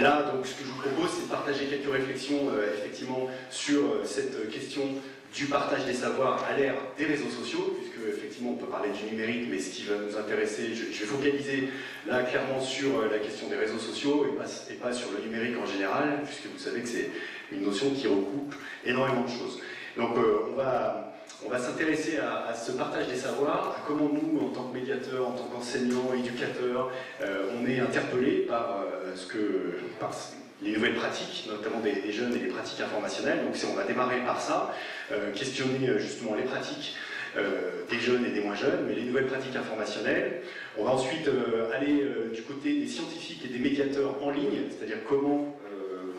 Là, donc, ce que je vous propose, c'est de partager quelques réflexions, effectivement, sur cette question du partage des savoirs à l'ère des réseaux sociaux, puisque, effectivement, on peut parler du numérique, mais ce qui va nous intéresser, je vais focaliser, là, clairement, sur la question des réseaux sociaux, et pas sur le numérique en général, puisque vous savez que c'est une notion qui recoupe énormément de choses. Donc, on va s'intéresser à ce partage des savoirs, à comment nous, en tant que médiateurs, en tant qu'enseignants, éducateurs, on est interpellés par les nouvelles pratiques, notamment des jeunes et les pratiques informationnelles. Donc on va démarrer par ça, questionner justement les pratiques des jeunes et des moins jeunes, mais les nouvelles pratiques informationnelles. On va ensuite aller du côté des scientifiques et des médiateurs en ligne, c'est-à-dire comment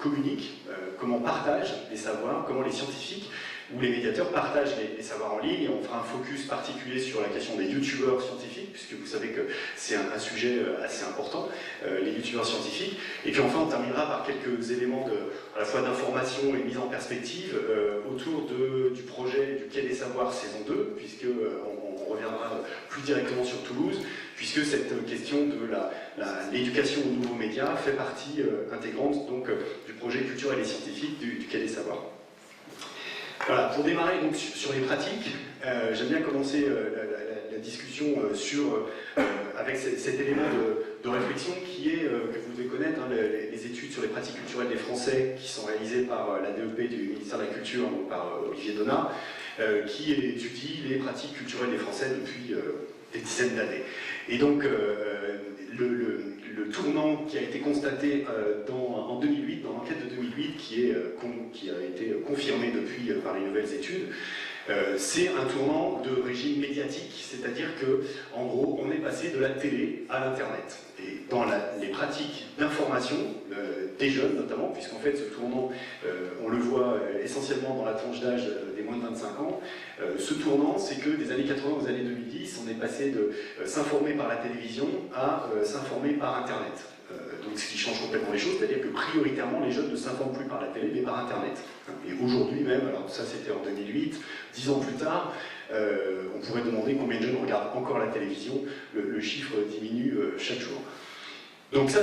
communiquent, comment partagent les savoirs, comment les scientifiques où les médiateurs partagent les savoirs en ligne, et on fera un focus particulier sur la question des youtubeurs scientifiques, puisque vous savez que c'est un sujet assez important, les youtubeurs scientifiques. Et puis enfin, on terminera par quelques éléments à la fois d'information et de mise en perspective autour du projet du Quai des Savoirs saison 2, puisqu'on reviendra plus directement sur Toulouse, puisque cette question de l'éducation aux nouveaux médias fait partie intégrante donc, du projet culturel et scientifique du Quai des Savoirs. Voilà, pour démarrer donc, sur les pratiques, j'aime bien commencer la discussion avec cet élément de réflexion qui est, que vous devez connaître, hein, les études sur les pratiques culturelles des Français qui sont réalisées par la DEP du ministère de la Culture, donc par Olivier Donat, qui étudie les pratiques culturelles des Français depuis des dizaines d'années. Et donc, le tournant qui a été constaté en 2008, dans l'enquête de 2008, qui a été confirmé depuis par les nouvelles études, c'est un tournant de régime médiatique, c'est-à-dire qu'en gros, on est passé de la télé à l'Internet. Et dans les pratiques d'information des jeunes notamment, puisqu'en fait ce tournant, on le voit essentiellement dans la tranche d'âge des moins de 25 ans, ce tournant, c'est que des années 80 aux années 2010, on est passé de s'informer par la télévision à s'informer par Internet. Donc ce qui change complètement les choses, c'est-à-dire que prioritairement les jeunes ne s'informent plus par la télé mais par Internet. Et aujourd'hui même, alors ça c'était en 2008, 10 ans plus tard, on pourrait demander combien de jeunes regardent encore la télévision, le chiffre diminue chaque jour. Donc ça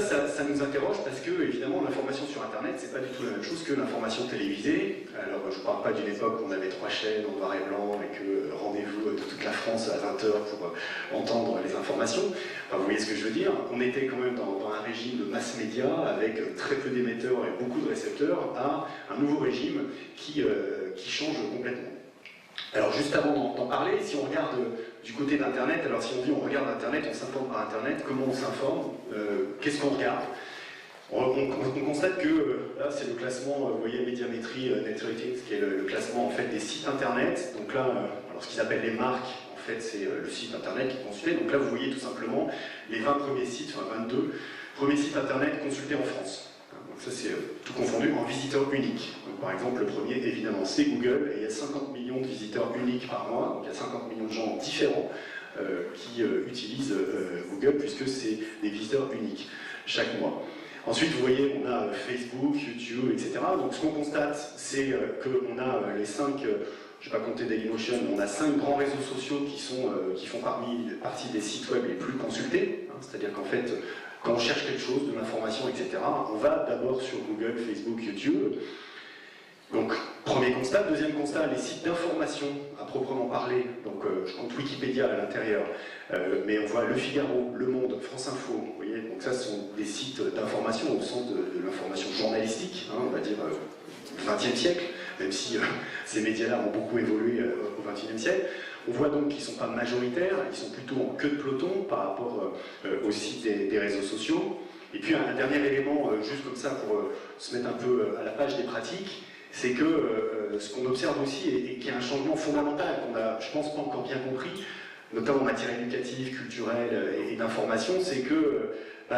nous interroge parce que, évidemment, l'information sur Internet, c'est pas du tout la même chose que l'information télévisée. Alors, je parle pas d'une époque où on avait 3 chaînes en noir et blanc et que rendez-vous de toute la France à 20h pour entendre les informations. Enfin, vous voyez ce que je veux dire. On était quand même dans un régime de mass média avec très peu d'émetteurs et beaucoup de récepteurs à un nouveau régime qui change complètement. Alors, juste avant d'en parler, si on regarde du côté d'Internet, alors si on dit on regarde Internet, on s'informe par Internet, comment on s'informe, qu'est-ce qu'on regarde? On constate que, là c'est le classement, vous voyez, Médiamétrie, Net Ratings, qui est le classement en fait des sites Internet. Donc là, alors ce qu'ils appellent les marques, en fait c'est le site Internet qui est consulté. Donc là vous voyez tout simplement les 20 premiers sites, enfin 22 premiers sites Internet consultés en France. Donc ça c'est tout confondu en visiteurs uniques. Donc, par exemple le premier évidemment c'est Google, et il y a 50 millions de visiteurs uniques par mois, donc il y a 50 millions de gens différents qui utilisent Google puisque c'est des visiteurs uniques chaque mois. Ensuite, vous voyez, on a Facebook, YouTube, etc. Donc ce qu'on constate, c'est qu'on a les 5, je ne vais pas compter Dailymotion, on a 5 grands réseaux sociaux qui font partie des sites web les plus consultés. Hein, c'est-à-dire qu'en fait, quand on cherche quelque chose, de l'information, etc., on va d'abord sur Google, Facebook, YouTube. Donc, premier constat. Deuxième constat, les sites d'information à proprement parler. Donc, je compte Wikipédia à l'intérieur, mais on voit Le Figaro, Le Monde, France Info. Vous voyez, donc ça, ce sont des sites d'information au sens de l'information journalistique, hein, on va dire du XXe siècle, même si ces médias-là ont beaucoup évolué au XXIe siècle. On voit donc qu'ils ne sont pas majoritaires, ils sont plutôt en queue de peloton par rapport aux sites des réseaux sociaux. Et puis un dernier élément, juste comme ça pour se mettre un peu à la page des pratiques, c'est que ce qu'on observe aussi, et qu'il y a un changement fondamental qu'on a, je pense, pas encore bien compris, notamment en matière éducative, culturelle et d'information, c'est que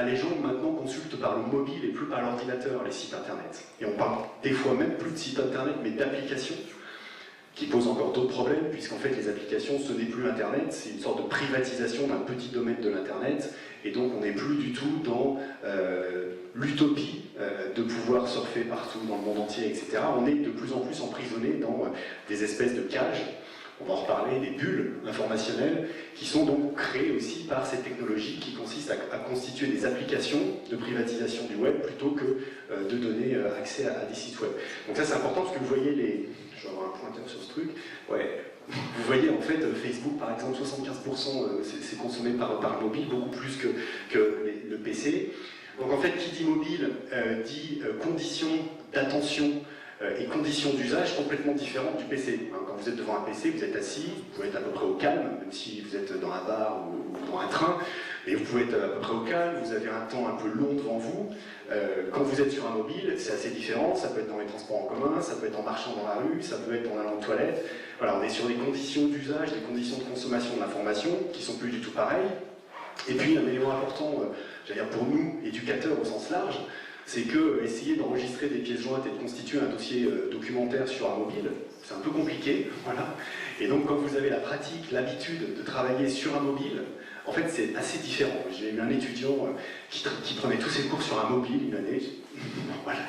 les gens maintenant consultent par le mobile et plus par l'ordinateur les sites internet. Et on parle des fois même plus de sites internet, mais d'applications, qui posent encore d'autres problèmes, puisqu'en fait les applications, ce n'est plus Internet, c'est une sorte de privatisation d'un petit domaine de l'Internet, et donc on n'est plus du tout dans l'utopie de pouvoir surfer partout dans le monde entier, etc. On est de plus en plus emprisonné dans des espèces de cages. on va en reparler, des bulles informationnelles qui sont donc créées aussi par cette technologie qui consiste à constituer des applications de privatisation du web plutôt que de donner accès à des sites web. Donc ça c'est important parce que vous voyez les... Je vais avoir un pointeur sur ce truc. Ouais. Vous voyez en fait Facebook par exemple 75% c'est consommé par mobile, beaucoup plus que le PC. Donc en fait qui dit mobile dit conditions d'attention et conditions d'usage complètement différentes du PC. Quand vous êtes devant un PC, vous êtes assis, vous pouvez être à peu près au calme, même si vous êtes dans un bar ou dans un train, et vous pouvez être à peu près au calme, vous avez un temps un peu long devant vous. Quand vous êtes sur un mobile, c'est assez différent, ça peut être dans les transports en commun, ça peut être en marchant dans la rue, ça peut être en allant aux toilettes. Voilà, on est sur des conditions d'usage, des conditions de consommation de l'information qui sont plus du tout pareilles. Et puis un élément important, j'allais dire pour nous, éducateurs au sens large, c'est que essayer d'enregistrer des pièces jointes et de constituer un dossier documentaire sur un mobile, c'est un peu compliqué, voilà. Et donc quand vous avez la pratique, l'habitude de travailler sur un mobile, en fait c'est assez différent. J'ai eu un étudiant qui prenait tous ses cours sur un mobile une année, voilà.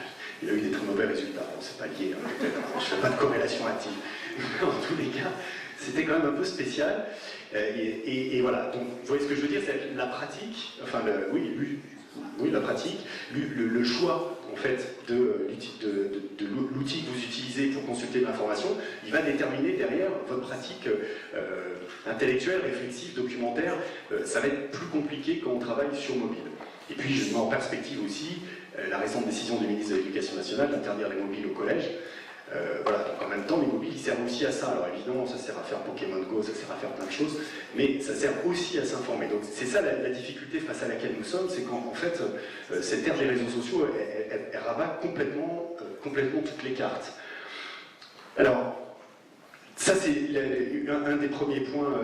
Il a eu des très mauvais résultats, bon, c'est pas lié, hein, je ne fais pas de corrélation active. En tous les cas, c'était quand même un peu spécial. Et voilà, donc vous voyez ce que je veux dire, c'est la pratique, enfin oui, la pratique, le choix en fait de l'outil que vous utilisez pour consulter l'information, il va déterminer derrière votre pratique intellectuelle, réflexive, documentaire. Ça va être plus compliqué quand on travaille sur mobile. Et puis je mets en perspective aussi la récente décision du ministre de l'Éducation nationale d'interdire les mobiles au collège. Voilà, donc en même temps, les mobiles, ils servent aussi à ça. Alors évidemment, ça sert à faire Pokémon Go, ça sert à faire plein de choses, mais ça sert aussi à s'informer. Donc c'est ça la difficulté face à laquelle nous sommes, c'est qu'en fait, cette ère des réseaux sociaux, elle rabat complètement toutes les cartes. Alors, ça c'est un des premiers points,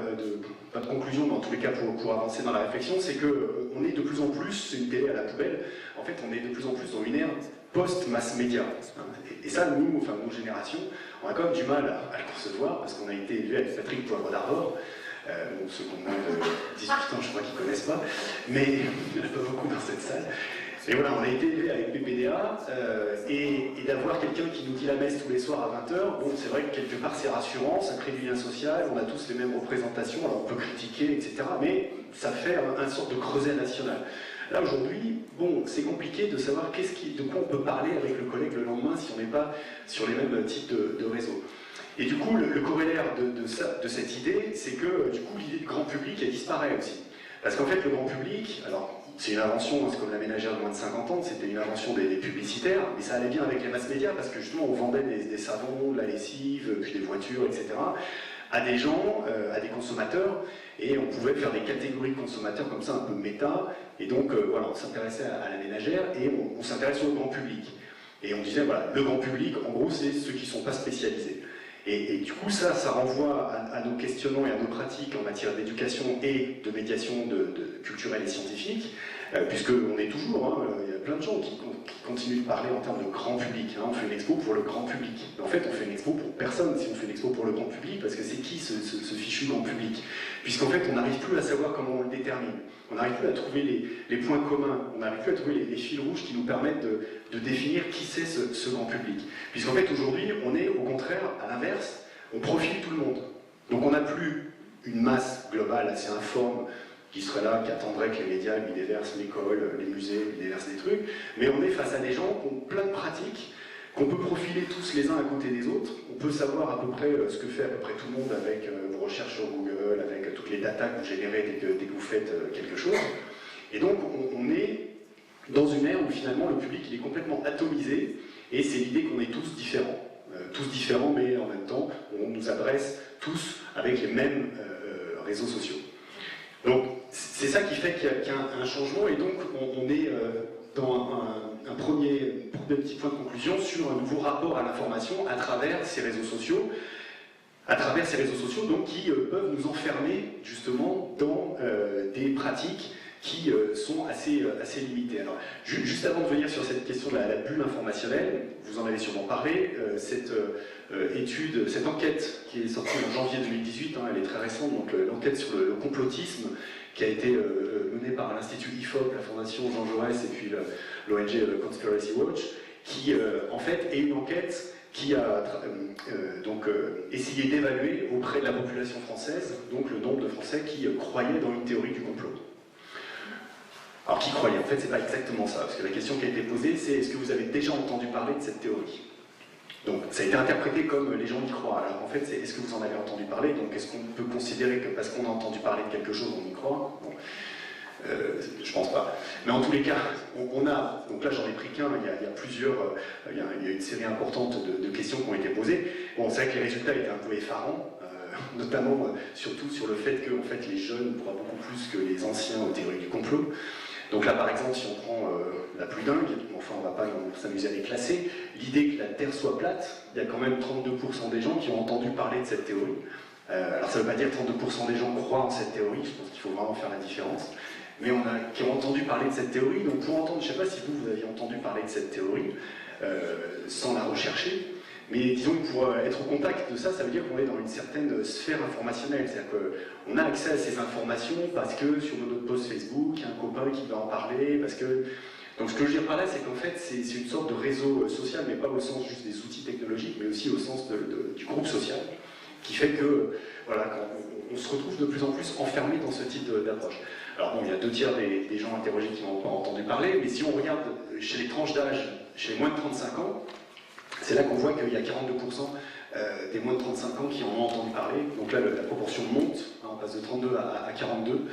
pas de conclusion, mais en tous les cas pour avancer dans la réflexion, c'est qu'on est de plus en plus, c'est une télé à la poubelle, en fait on est de plus en plus dans une ère post-mass média. Et ça, nous, enfin nos générations, on a quand même du mal à le concevoir, parce qu'on a été élevé avec Patrick Poivre d'Arvor, ceux qui ont moins de 18 ans, je crois qu'ils ne connaissent pas, mais il n'y en a pas beaucoup dans cette salle. Et voilà, on a été élevé avec PPDA, et d'avoir quelqu'un qui nous dit la messe tous les soirs à 20h, bon, c'est vrai que quelque part c'est rassurant, ça crée du lien social, on a tous les mêmes représentations, alors on peut critiquer, etc., mais ça fait un sorte de creuset national. Là aujourd'hui, bon, c'est compliqué de savoir de quoi on peut parler avec le collègue le lendemain si on n'est pas sur les mêmes types de réseaux. Et du coup, le corollaire de cette idée, c'est que du coup l'idée de grand public, elle disparaît aussi. Parce qu'en fait, le grand public, alors c'est une invention, c'est comme la ménagère de moins de 50 ans, c'était une invention des publicitaires, mais ça allait bien avec les mass médias parce que justement on vendait des savons, de la lessive, puis des voitures, etc. à des gens, à des consommateurs, et on pouvait faire des catégories de consommateurs comme ça, un peu méta, et donc voilà, on s'intéressait à la ménagère, et on s'intéresse au grand public. Et on disait, voilà, le grand public, en gros, c'est ceux qui ne sont pas spécialisés. Et du coup, ça renvoie à nos questionnements et à nos pratiques en matière d'éducation et de médiation culturelle et scientifique, puisqu'on est toujours, il y a plein de gens qui continuent de parler en termes de grand public. On fait une expo pour le grand public. Mais en fait, on fait une expo pour personne si on fait une expo pour le grand public, parce que c'est qui ce fichu grand public? Puisqu'en fait, on n'arrive plus à savoir comment on le détermine. On n'arrive plus à trouver les points communs, on n'arrive plus à trouver les fils rouges qui nous permettent de définir qui c'est ce grand public. Puisqu'en fait, aujourd'hui, on est au contraire, à l'inverse, on profile tout le monde. Donc on n'a plus une masse globale assez informe qui serait là, qui attendrait que les médias lui déversent l'école, les musées lui déversent des trucs, mais on est face à des gens qui ont plein de pratiques, qu'on peut profiler tous les uns à côté des autres. On peut savoir à peu près ce que fait à peu près tout le monde avec vos recherches sur Google, avec toutes les datas que vous générez dès que vous faites quelque chose. Et donc on est dans une ère où finalement le public il est complètement atomisé, et c'est l'idée qu'on est tous différents. Tous différents, mais en même temps, on nous adresse tous avec les mêmes réseaux sociaux. Donc c'est ça qui fait qu'il y a un changement, et donc on est dans un premier petit point de conclusion sur un nouveau rapport à l'information à travers ces réseaux sociaux, donc, qui peuvent nous enfermer justement dans des pratiques qui sont assez limitées. Alors, juste avant de venir sur cette question de la bulle informationnelle, vous en avez sûrement parlé, cette enquête qui est sortie en janvier 2018, elle est très récente, donc l'enquête sur le complotisme qui a été menée par l'Institut IFOP, la Fondation Jean Jaurès et puis l'ONG Conspiracy Watch, qui en fait est une enquête qui a essayé d'évaluer auprès de la population française donc le nombre de Français qui croyaient dans une théorie du complot. Alors qui croyaient? En fait, c'est pas exactement ça, parce que la question qui a été posée, c'est est-ce que vous avez déjà entendu parler de cette théorie? Donc ça a été interprété comme les gens y croient. Alors en fait, c'est est-ce que vous en avez entendu parler? Donc est-ce qu'on peut considérer que parce qu'on a entendu parler de quelque chose, on y croit? Bon. Je pense pas. Mais en tous les cas, on a, donc là j'en ai pris qu'un, il y a plusieurs, il y a une série importante de questions qui ont été posées. Bon, c'est vrai que les résultats étaient un peu effarants, notamment surtout sur le fait que en fait, les jeunes croient beaucoup plus que les anciens aux théories du complot. Donc là par exemple, si on prend la plus dingue, enfin on va pas s'amuser à les classer, l'idée que la Terre soit plate, il y a quand même 32% des gens qui ont entendu parler de cette théorie. Alors ça ne veut pas dire que 32% des gens croient en cette théorie, je pense qu'il faut vraiment faire la différence. Mais qui ont entendu parler de cette théorie, donc pour entendre, je ne sais pas si vous aviez entendu parler de cette théorie, sans la rechercher, mais disons que pour être au contact de ça, ça veut dire qu'on est dans une certaine sphère informationnelle, c'est-à-dire qu'on a accès à ces informations parce que sur notre post Facebook, il y a un copain qui va en parler, parce que... Donc ce que je veux dire par là, c'est qu'en fait, c'est une sorte de réseau social, mais pas au sens juste des outils technologiques, mais aussi au sens du groupe social, qui fait que, voilà, on se retrouve de plus en plus enfermé dans ce type d'approche. Alors bon, il y a 2/3 des gens interrogés qui n'ont pas entendu parler, mais si on regarde chez les tranches d'âge, chez les moins de 35 ans, c'est là qu'on voit qu'il y a 42% des moins de 35 ans qui en ont entendu parler. Donc là, la proportion monte, hein, on passe de 32 à 42,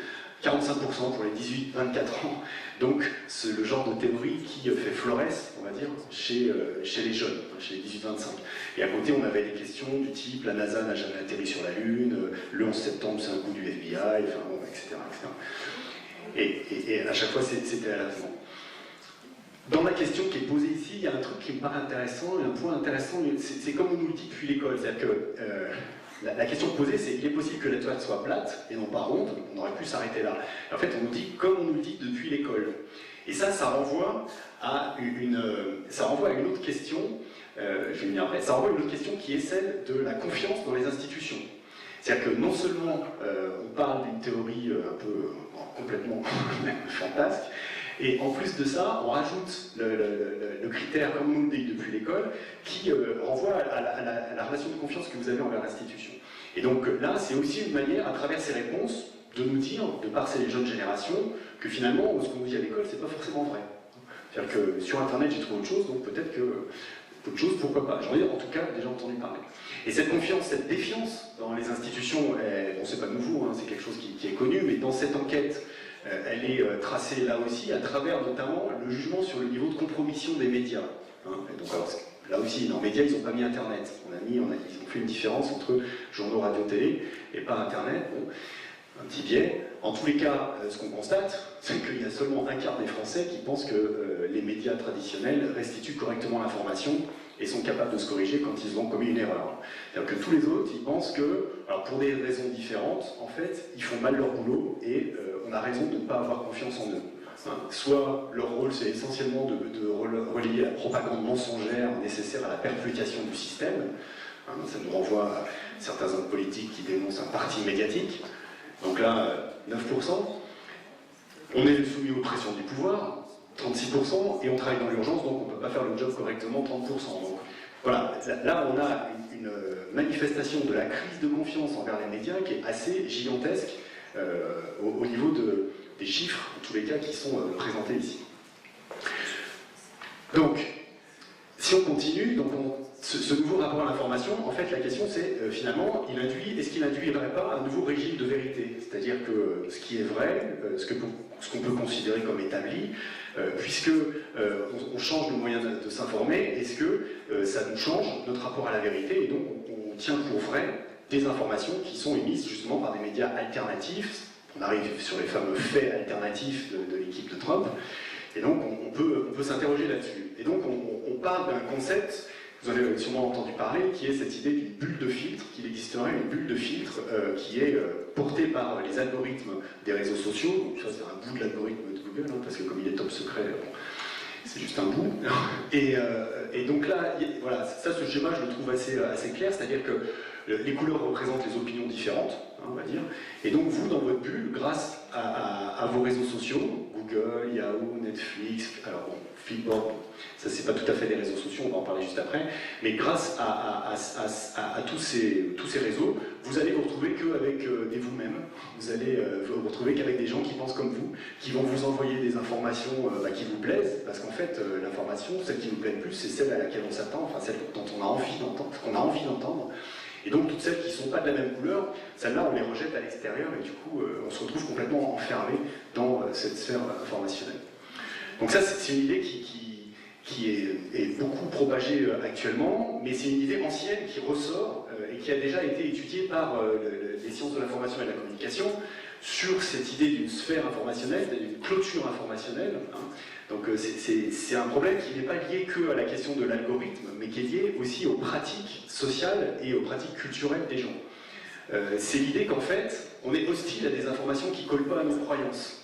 45% pour les 18-24 ans. Donc c'est le genre de théorie qui fait florès, on va dire, chez les jeunes, chez les 18-25. Et à côté, on avait des questions du type « la NASA n'a jamais atterri sur la Lune »,« le 11 septembre, c'est un coup du FBI », enfin bon, etc. Et à chaque fois, c'était à l'avenant. Dans la question qui est posée ici, il y a un truc qui me paraît intéressant, un point intéressant, c'est comme on nous le dit depuis l'école, c'est-à-dire que la question posée, c'est il est possible que la Terre soit plate et non pas ronde, on aurait pu s'arrêter là. Et en fait, on nous dit comme on nous le dit depuis l'école. Et ça renvoie à une autre question, je vais venir après, ça renvoie à une autre question qui est celle de la confiance dans les institutions. C'est-à-dire que non seulement on parle d'une théorie un peu complètement fantasque, et en plus de ça, on rajoute le critère, comme on nous le dit depuis l'école, qui renvoie à la relation de confiance que vous avez envers l'institution. Et donc là, c'est aussi une manière, à travers ces réponses, de nous dire, de par ces jeunes générations, que finalement, ce qu'on nous dit à l'école, c'est pas forcément vrai. C'est-à-dire que sur Internet, j'ai trouvé autre chose, donc peut-être que autre chose, pourquoi pas. J'en ai en tout cas déjà entendu parler. Et cette confiance, cette défiance dans les institutions, bon, c'est pas nouveau, hein, c'est quelque chose qui est connu, mais dans cette enquête, elle est tracée là aussi à travers notamment le jugement sur le niveau de compromission des médias. Hein. Et donc, alors, là aussi, dans les médias, ils n'ont pas mis Internet. Ils ont fait une différence entre journaux, radio, télé et pas Internet. Bon, un petit biais. En tous les cas, ce qu'on constate, c'est qu'il y a seulement un quart des Français qui pensent que les médias traditionnels restituent correctement l'information et sont capables de se corriger quand ils ont commis une erreur. C'est-à-dire que tous les autres, ils pensent que, alors pour des raisons différentes, en fait, ils font mal leur boulot et on a raison de ne pas avoir confiance en eux. Hein, soit leur rôle, c'est essentiellement de relayer la propagande mensongère nécessaire à la perpétuation du système. Hein, ça nous renvoie à certains hommes politiques qui dénoncent un parti médiatique. Donc là, 9%. On est soumis aux pressions du pouvoir, 36%, et on travaille dans l'urgence, donc on ne peut pas faire le job correctement, 30%. Donc voilà, là on a une manifestation de la crise de confiance envers les médias qui est assez gigantesque au niveau des chiffres, en tous les cas, qui sont présentés ici. Donc, si on continue, donc ce nouveau rapport à l'information, en fait la question c'est finalement, est-ce qu'il n'induirait pas un nouveau régime de vérité? C'est-à-dire que ce qui est vrai, ce qu'on peut considérer comme établi, puisque on change de moyen de s'informer, est-ce que ça nous change notre rapport à la vérité et donc on tient pour vrai des informations qui sont émises justement par des médias alternatifs. On arrive sur les fameux faits alternatifs de l'équipe de Trump, et donc on peut s'interroger là-dessus. Et donc on parle d'un concept, vous en avez sûrement entendu parler, qui est cette idée d'une bulle de filtre, qu'il existerait une bulle de filtre qui est portée par les algorithmes des réseaux sociaux. Donc ça c'est un bout de l'algorithme de Google, hein, parce que comme il est top secret, bon, c'est juste un bout. Et donc là, voilà, ça, ce schéma, je le trouve assez clair, c'est-à-dire que les couleurs représentent les opinions différentes, hein, on va dire, et donc vous, dans votre bulle, grâce à vos réseaux sociaux, Google, Yahoo, Netflix, alors bon, Flipboard, ça c'est pas tout à fait des réseaux sociaux, on va en parler juste après, mais grâce à tous ces réseaux, vous allez vous retrouver qu'avec des vous-même, vous allez vous retrouver qu'avec des gens qui pensent comme vous, qui vont vous envoyer des informations qui vous plaisent, parce qu'en fait, l'information, celle qui nous plaît le plus, c'est celle à laquelle on s'attend, enfin celle dont on a envie d'entendre, qu'on a envie d'entendre. Et donc toutes celles qui ne sont pas de la même couleur, celles-là on les rejette à l'extérieur et du coup on se retrouve complètement enfermé dans cette sphère informationnelle. Donc ça c'est une idée qui est beaucoup propagée actuellement, mais c'est une idée ancienne qui ressort et qui a déjà été étudiée par les sciences de l'information et de la communication sur cette idée d'une sphère informationnelle, d'une clôture informationnelle. Donc c'est un problème qui n'est pas lié que à la question de l'algorithme, mais qui est lié aussi aux pratiques sociales et aux pratiques culturelles des gens. C'est l'idée qu'en fait, on est hostile à des informations qui ne collent pas à nos croyances.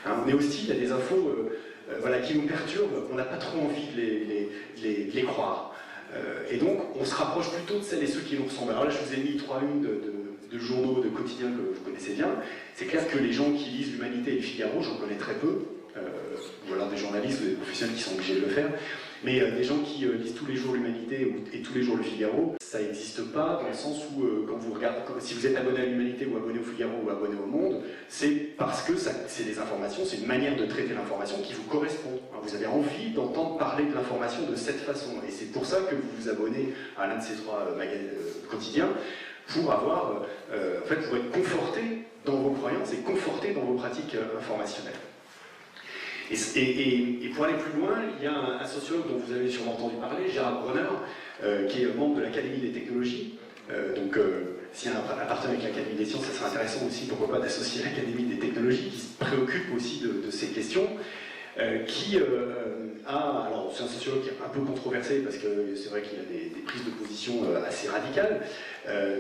On est hostile à des infos qui nous perturbent, on n'a pas trop envie de les croire. Et donc, on se rapproche plutôt de celles et ceux qui nous ressemblent. Alors là, je vous ai mis 3 unes de journaux, de quotidiens que vous connaissez bien. C'est clair que les gens qui lisent l'Humanité et le Figaro, j'en connais très peu. Ou alors des journalistes ou des professionnels qui sont obligés de le faire, mais des gens qui lisent tous les jours l'Humanité et tous les jours le Figaro, ça n'existe pas dans le sens où quand vous regardez, si vous êtes abonné à l'Humanité ou abonné au Figaro ou abonné au Monde, c'est parce que c'est des informations, c'est une manière de traiter l'information qui vous correspond. Vous avez envie d'entendre parler de l'information de cette façon, et c'est pour ça que vous vous abonnez à l'un de ces 3 quotidiens, pour avoir, pour être conforté dans vos croyances et conforté dans vos pratiques informationnelles. Et pour aller plus loin, il y a un sociologue dont vous avez sûrement entendu parler, Gérard Bronner, qui est membre de l'Académie des technologies. S'il y a un partenariat avec l'Académie des sciences, ça serait intéressant aussi, pourquoi pas, d'associer l'Académie des technologies, qui se préoccupe aussi de ces questions. Alors c'est un sociologue qui est un peu controversé parce que c'est vrai qu'il a des prises de position assez radicales,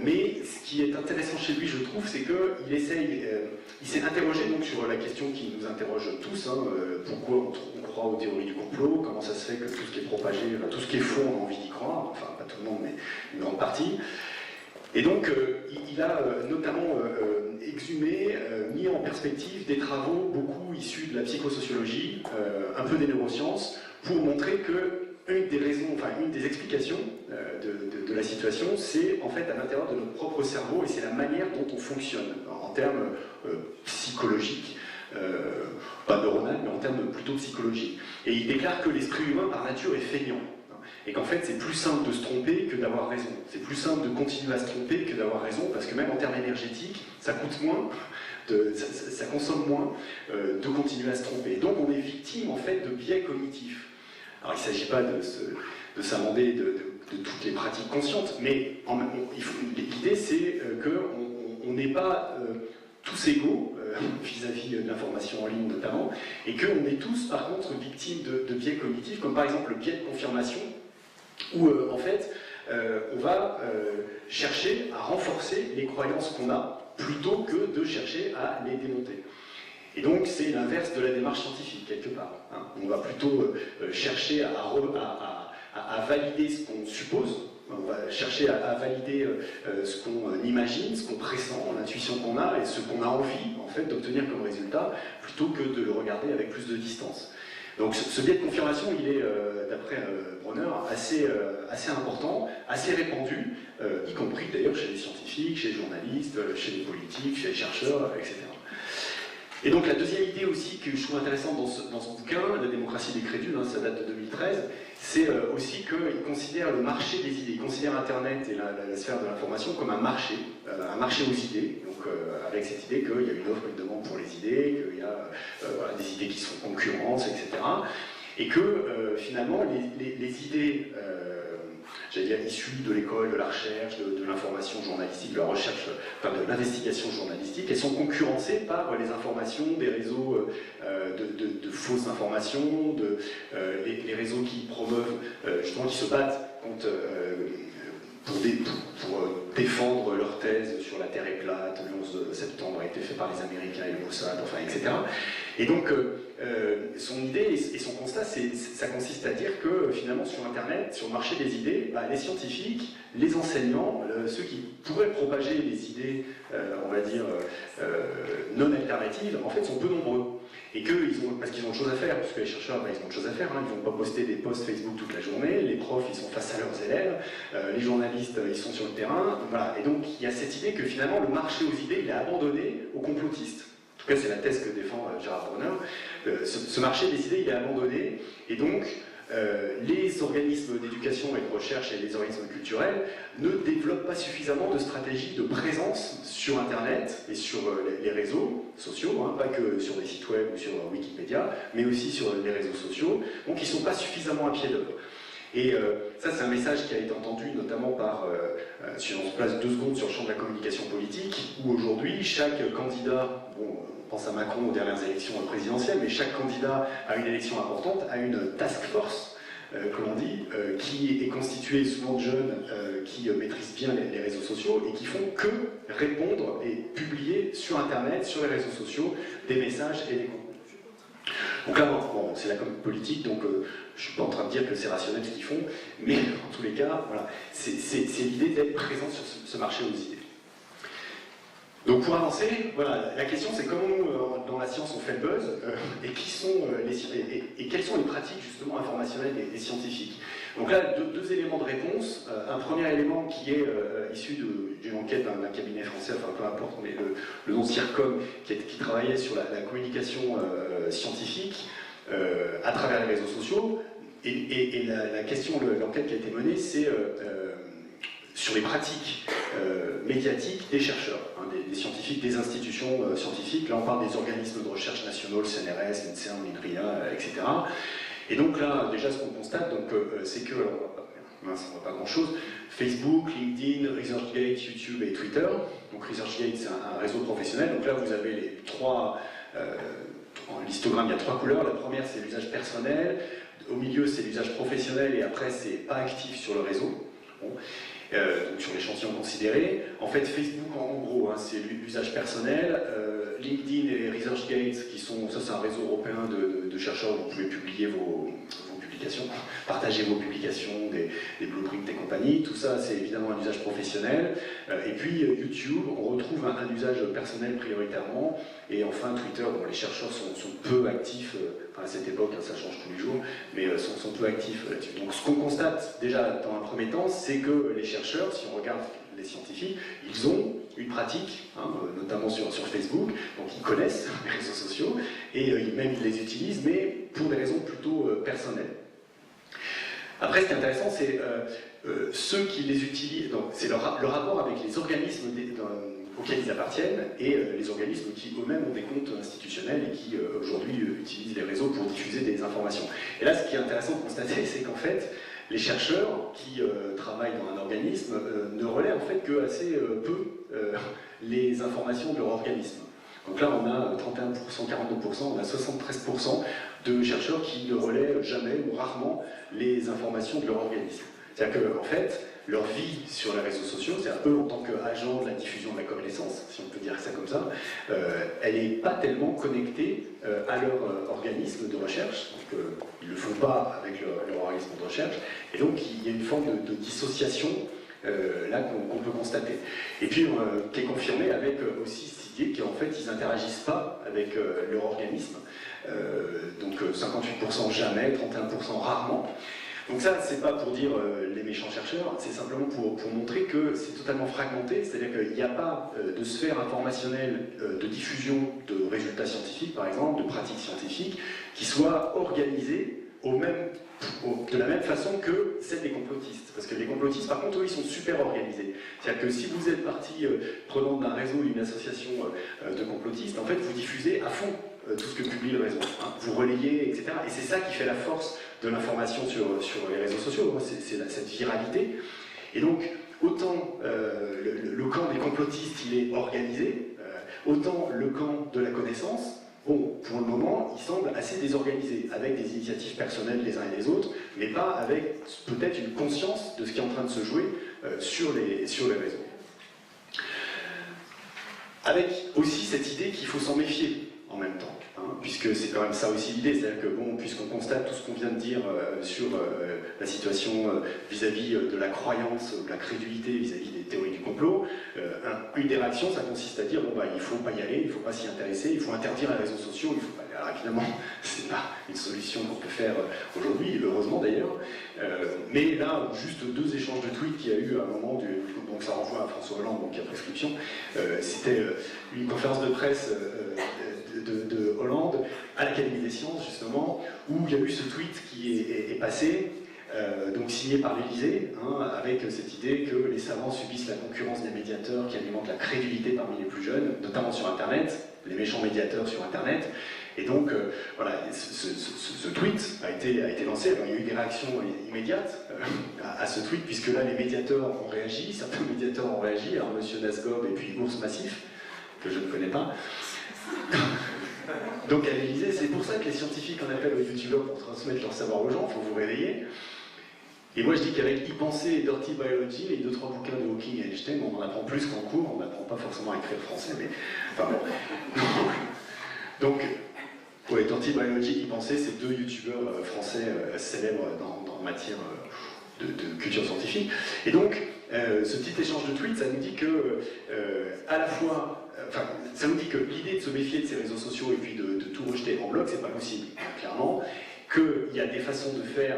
mais ce qui est intéressant chez lui, je trouve, c'est qu'il il s'est interrogé donc sur la question qui nous interroge tous, pourquoi on croit aux théories du complot, comment ça se fait que tout ce qui est propagé, tout ce qui est faux, on a envie d'y croire, enfin pas tout le monde, mais une grande partie. Et donc, il a notamment exhumé, mis en perspective des travaux beaucoup issus de la psychosociologie, un peu des neurosciences, pour montrer que une des explications de la situation, c'est en fait à l'intérieur de notre propre cerveau, et c'est la manière dont on fonctionne, en termes psychologiques, pas neuronal, mais en termes plutôt psychologiques. Et il déclare que l'esprit humain, par nature, est feignant. Et qu'en fait, c'est plus simple de se tromper que d'avoir raison. C'est plus simple de continuer à se tromper que d'avoir raison, parce que même en termes énergétiques, ça coûte moins, ça consomme moins de continuer à se tromper. Et donc, on est victime, en fait, de biais cognitifs. Alors, il ne s'agit pas de s'amender de toutes les pratiques conscientes, mais l'idée, c'est qu'on n'est pas tous égaux vis-à-vis de l'information en ligne notamment, et qu'on est tous par contre victimes de biais cognitifs, comme par exemple le biais de confirmation, où en fait on va chercher à renforcer les croyances qu'on a plutôt que de chercher à les démonter. Et donc c'est l'inverse de la démarche scientifique quelque part. On va plutôt chercher à valider ce qu'on suppose. On va chercher à valider ce qu'on imagine, ce qu'on pressent, l'intuition qu'on a et ce qu'on a envie en fait, d'obtenir comme résultat, plutôt que de le regarder avec plus de distance. Donc ce biais de confirmation, il est, d'après Bronner, assez important, assez répandu, y compris d'ailleurs chez les scientifiques, chez les journalistes, chez les politiques, chez les chercheurs, etc. Et donc la deuxième idée aussi que je trouve intéressante dans ce bouquin, La démocratie des crédules, ça date de 2013, c'est aussi qu'il considère le marché des idées, il considère Internet et la sphère de l'information comme un marché aux idées, donc avec cette idée qu'il y a une offre et une demande pour les idées, qu'il y a des idées qui sont en concurrence, etc. Et que finalement les idées j'allais dire issues de l'école, de la recherche, de l'information journalistique, de la recherche, enfin de l'investigation journalistique, elles sont concurrencées par les informations des réseaux de fausses informations, les réseaux qui promeuvent, justement qui se battent contre, pour défendre leur thèse sur la Terre est plate, le 11 septembre a été fait par les Américains et le Mossad, enfin, etc. Et donc, son idée et son constat, ça consiste à dire que finalement sur Internet, sur le marché des idées, les scientifiques, les enseignants, ceux qui pourraient propager les idées, on va dire, non alternatives, en fait sont peu nombreux. Et que, parce qu'ils ont autre chose à faire, parce que les chercheurs, ils ont autre chose à faire, hein, ils ne vont pas poster des posts Facebook toute la journée, les profs, ils sont face à leurs élèves, les journalistes, ils sont sur le terrain, voilà. Et donc, il y a cette idée que finalement, le marché aux idées, il est abandonné aux complotistes. En tout cas, c'est la thèse que défend Gérard Bronner. Ce marché des idées, il est abandonné, et donc, les organismes d'éducation et de recherche et les organismes culturels ne développent pas suffisamment de stratégies de présence sur Internet et sur les réseaux sociaux, hein, pas que sur des sites web ou sur Wikipédia, mais aussi sur les réseaux sociaux, donc ils ne sont pas suffisamment à pied d'œuvre. Et ça, c'est un message qui a été entendu notamment par, si on se place 2 secondes sur le champ de la communication politique, où aujourd'hui, chaque candidat, bon, on pense à Macron aux dernières élections présidentielles, mais chaque candidat à une élection importante a une task force, comme on dit, qui est constituée souvent de jeunes qui maîtrisent bien les réseaux sociaux et qui font que répondre et publier sur Internet, sur les réseaux sociaux, des messages et des contenus. Donc là, bon, c'est la com politique, donc je ne suis pas en train de dire que c'est rationnel ce qu'ils font, mais en tous les cas, voilà, c'est l'idée d'être présent sur ce marché aux idées. Donc pour avancer, voilà, la question c'est comment nous, dans la science, on fait le buzz et quelles sont les pratiques justement informationnelles des scientifiques. Donc là, deux éléments de réponse. Un premier élément qui est issu d'une enquête d'un cabinet français, enfin peu importe, mais le nom CIRCOM, qui travaillait sur la communication scientifique à travers les réseaux sociaux. Et la question, l'enquête qui a été menée, c'est sur les pratiques médiatiques des chercheurs, hein, des scientifiques, des institutions scientifiques. Là, on parle des organismes de recherche nationaux, le CNRS, l'INSERM, l'INRIA, etc. Et donc là, déjà, ce qu'on constate, c'est que, alors, mince, on voit pas grand-chose, Facebook, LinkedIn, ResearchGate, YouTube et Twitter. Donc ResearchGate, c'est un réseau professionnel. Donc là, vous avez les trois... en l'histogramme, il y a 3 couleurs. La première, c'est l'usage personnel. Au milieu, c'est l'usage professionnel. Et après, c'est pas actif sur le réseau. Bon. Donc sur l'échantillon considéré. En fait, Facebook, en gros, hein, c'est l'usage personnel. LinkedIn et ResearchGate, qui sont, ça c'est un réseau européen de chercheurs où vous pouvez publier vos publications, partager vos publications, des blueprints et compagnie. Tout ça, c'est évidemment un usage professionnel. Et puis YouTube, on retrouve un usage personnel prioritairement. Et enfin, Twitter, bon, les chercheurs sont peu actifs, enfin à cette époque, hein, ça change tous les jours, mais sont peu actifs là-dessus. Donc ce qu'on constate déjà dans un premier temps, c'est que les chercheurs, si on regarde les scientifiques, ils ont une pratique, hein, notamment sur Facebook, donc ils connaissent les réseaux sociaux, et même ils les utilisent, mais pour des raisons plutôt personnelles. Après, ce qui est intéressant, c'est ceux qui les utilisent, c'est le rapport avec les organismes auxquels ils appartiennent et les organismes qui eux-mêmes ont des comptes institutionnels et qui aujourd'hui utilisent les réseaux pour diffuser des informations. Et là, ce qui est intéressant de constater, c'est qu'en fait, les chercheurs qui travaillent dans un organisme ne relaient en fait que assez peu les informations de leur organisme. Donc là, on a 31%, 42%, on a 73% de chercheurs qui ne relaient jamais ou rarement les informations de leur organisme. C'est-à-dire qu'en fait, leur vie sur les réseaux sociaux, c'est-à-dire eux en tant qu'agents de la diffusion de la connaissance, si on peut dire ça comme ça, elle n'est pas tellement connectée à leur organisme de recherche, donc ils ne le font pas avec leur organisme de recherche, et donc il y a une forme de dissociation là qu'on peut constater. Et puis qui est confirmée avec aussi cette idée qu'en fait ils n'interagissent pas avec leur organisme, donc 58% jamais, 31% rarement. Donc ça, c'est pas pour dire les méchants chercheurs, c'est simplement pour montrer que c'est totalement fragmenté, c'est-à-dire qu'il n'y a pas de sphère informationnelle de diffusion de résultats scientifiques, par exemple, de pratiques scientifiques, qui soit organisée de la même façon que celle des complotistes. Parce que les complotistes, par contre, eux, ils sont super organisés. C'est-à-dire que si vous êtes partie prenante d'un réseau, d'une association de complotistes, en fait, vous diffusez à fond tout ce que publie le réseau. Hein. Vous relayez, etc. Et c'est ça qui fait la force de l'information sur les réseaux sociaux. C'est cette viralité. Et donc, autant le camp des complotistes, il est organisé, autant le camp de la connaissance, bon, pour le moment, il semble assez désorganisé, avec des initiatives personnelles les uns et les autres, mais pas avec peut-être une conscience de ce qui est en train de se jouer sur les réseaux. Avec aussi cette idée qu'il faut s'en méfier en même temps, hein, puisque c'est quand même ça aussi l'idée, c'est-à-dire que bon, puisqu'on constate tout ce qu'on vient de dire sur la situation vis-à- -vis de la croyance, de la crédulité vis-à-vis des théories du complot, une des réactions, ça consiste à dire bon bah il faut pas y aller, il faut pas s'y intéresser, il faut interdire les réseaux sociaux, il faut pas Alors évidemment, c'est pas une solution qu'on peut faire aujourd'hui, heureusement d'ailleurs. Mais là, juste 2 échanges de tweets qu'il y a eu à un moment, donc ça renvoie à François Hollande, donc à prescription. C'était une conférence de presse de Hollande à l'Académie des Sciences, justement, où il y a eu ce tweet qui est passé, donc signé par l'Élysée, hein, avec cette idée que les savants subissent la concurrence des médiateurs qui alimentent la crédulité parmi les plus jeunes, notamment sur Internet, les méchants médiateurs sur Internet. Et donc, voilà, ce tweet a été lancé. Alors, il y a eu des réactions immédiates à ce tweet, puisque là, les médiateurs ont réagi, certains médiateurs ont réagi, alors M. Nasgob et puis Ours Massif, que je ne connais pas. Donc, à l'Élysée, c'est pour ça que les scientifiques en appellent aux youtubeurs pour transmettre leur savoir aux gens, il faut vous réveiller. Et moi, je dis qu'avec Y-Pensée et Dirty Biology, les 2-3 bouquins de Hawking et Einstein, on en apprend plus qu'en cours, on n'apprend pas forcément à écrire français, mais... Enfin bon. Donc, ouais, Dirty Biology, Y-Pensée, c'est 2 youtubeurs français célèbres dans matière de culture scientifique. Et donc, ce petit échange de tweets, ça nous dit que, à la fois... Enfin, ça nous dit que l'idée de se méfier de ces réseaux sociaux et puis de tout rejeter en bloc, c'est pas possible, clairement. Qu'il y a des façons de faire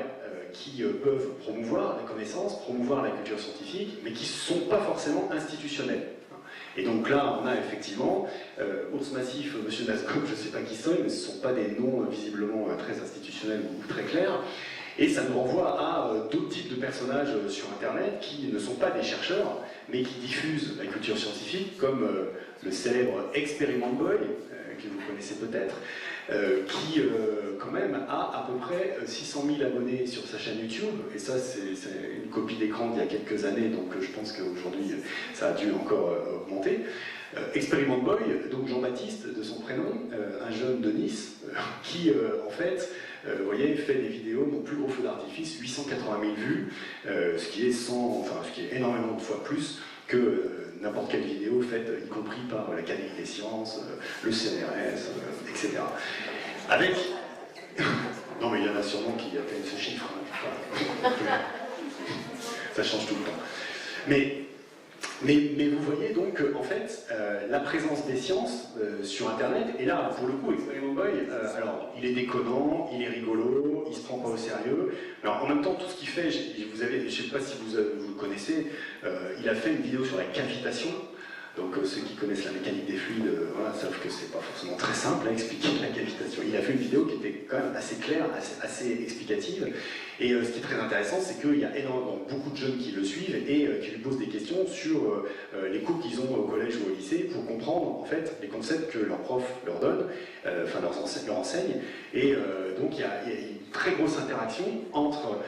qui peuvent promouvoir la connaissance, promouvoir la culture scientifique, mais qui ne sont pas forcément institutionnelles. Et donc là, on a effectivement Ours Massif, M. Nasgob, je ne sais pas qui sont, mais ce ne sont pas des noms visiblement très institutionnels ou très clairs. Et ça nous renvoie à d'autres types de personnages sur Internet qui ne sont pas des chercheurs, mais qui diffusent la culture scientifique, comme le célèbre Experiment Boy, que vous connaissez peut-être, qui quand même a à peu près 600 000 abonnés sur sa chaîne YouTube, et ça c'est une copie d'écran d'il y a quelques années, donc je pense qu'aujourd'hui ça a dû encore augmenter. Experiment Boy, donc Jean-Baptiste de son prénom, un jeune de Nice, qui en fait, vous voyez, fait des vidéos, mon plus gros feu d'artifice, 880 000 vues, ce qui est énormément de fois plus que n'importe quelle vidéo faite, y compris par l'Académie des Sciences, le CNRS, etc. Avec... Non mais il y en a sûrement qui atteignent ce chiffre. Hein. Ça change tout le temps. Mais vous voyez donc, en fait, la présence des sciences sur Internet, et là, pour le coup, Experiment Boy, alors, il est déconnant, il est rigolo, il se prend pas au sérieux. Alors, en même temps, tout ce qu'il fait, je sais pas si vous le connaissez, il a fait une vidéo sur la cavitation. Donc ceux qui connaissent la mécanique des fluides voilà, savent que c'est pas forcément très simple à expliquer la cavitation. Il a fait une vidéo qui était quand même assez claire, assez explicative. Et ce qui est très intéressant, c'est qu'il y a énormément, beaucoup de jeunes qui le suivent et qui lui posent des questions sur les cours qu'ils ont au collège ou au lycée pour comprendre en fait les concepts que leurs profs leur donnent, enfin leur enseignent. Et donc il y a une très grosse interaction entre